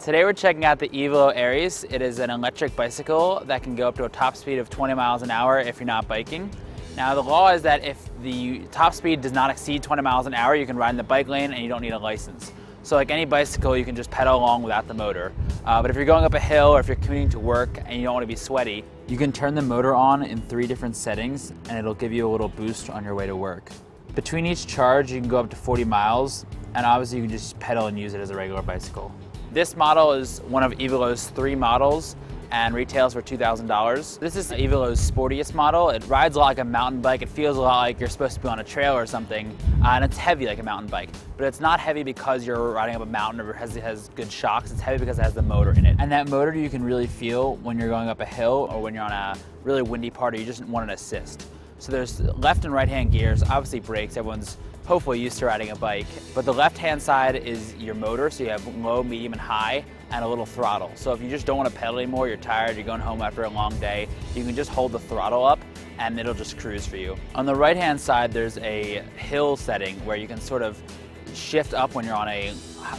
Today we're checking out the Evelo Aries. It is an electric bicycle that can go up to a top speed of 20 miles an hour if you're not biking. Now the law is that if the top speed does not exceed 20 miles an hour, you can ride in the bike lane and you don't need a license. So like any bicycle, you can just pedal along without the motor. But if you're going up a hill or if you're commuting to work and you don't want to be sweaty, you can turn the motor on in 3 different settings and it'll give you a little boost on your way to work. Between each charge, you can go up to 40 miles, and obviously you can just pedal and use it as a regular bicycle. This model is one of Evelo's 3 models and retails for $2,000. This is Evelo's sportiest model. It rides a lot like a mountain bike. It feels a lot like you're supposed to be on a trail or something, and it's heavy like a mountain bike. But it's not heavy because you're riding up a mountain or it has good shocks. It's heavy because it has the motor in it. And that motor you can really feel when you're going up a hill or when you're on a really windy part or you just want an assist. So there's left and right hand gears, obviously brakes. Everyone's hopefully used to riding a bike. But the left hand side is your motor, so you have low, medium, and high, and a little throttle. So if you just don't want to pedal anymore, you're tired, you're going home after a long day, you can just hold the throttle up and it'll just cruise for you. On the right hand side, there's a hill setting where you can sort of shift up when you're on a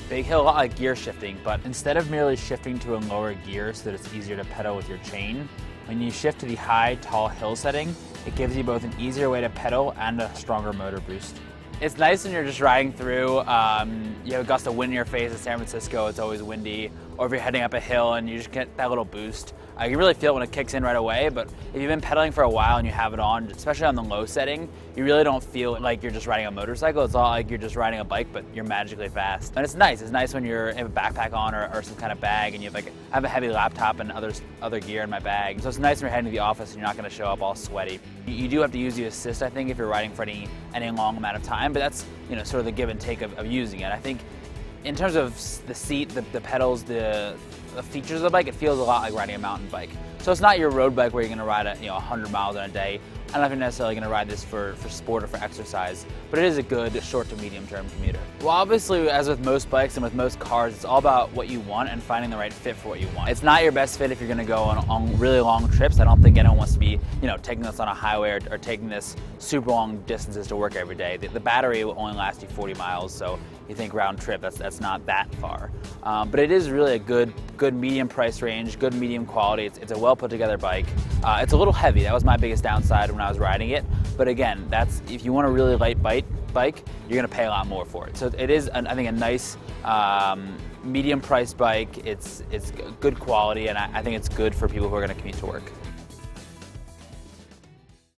big hill, a lot like gear shifting, but instead of merely shifting to a lower gear so that it's easier to pedal with your chain, when you shift to the high, tall hill setting, it gives you both an easier way to pedal and a stronger motor boost. It's nice when you're just riding through, you have a gust of wind in your face in San Francisco, it's always windy, or if you're heading up a hill and you just get that little boost. You really feel it when it kicks in right away, but if you've been pedaling for a while and you have it on, especially on the low setting, you really don't feel like you're just riding a motorcycle. It's all like you're just riding a bike, but you're magically fast. And it's nice when you're in a backpack on or some kind of bag and you have I have a heavy laptop and other gear in my bag. So it's nice when you're heading to the office and you're not gonna show up all sweaty. You do have to use the assist, I think, if you're riding for any long amount of time, but that's sort of the give and take of using it. I think in terms of the seat, the pedals, the features of the bike, it feels a lot like riding a mountain bike. So it's not your road bike where you're going to ride at 100 miles in a day. I don't know if you're necessarily going to ride this for sport or for exercise, but it is a good short to medium term commuter. Well, obviously, as with most bikes and with most cars, it's all about what you want and finding the right fit for what you want. It's not your best fit if you're going to go on really long trips. I don't think anyone wants to be taking this on a highway or taking this super long distances to work every day. The battery will only last you 40 miles, so you think round trip, that's not that far. But it is really a good medium price range, good medium quality. It's a well put together bike. It's a little heavy. That was my biggest downside when I was riding it. But again, if you want a really light bike, you're gonna pay a lot more for it. So it is, I think, a nice medium priced bike. It's good quality, and I think it's good for people who are gonna commute to work.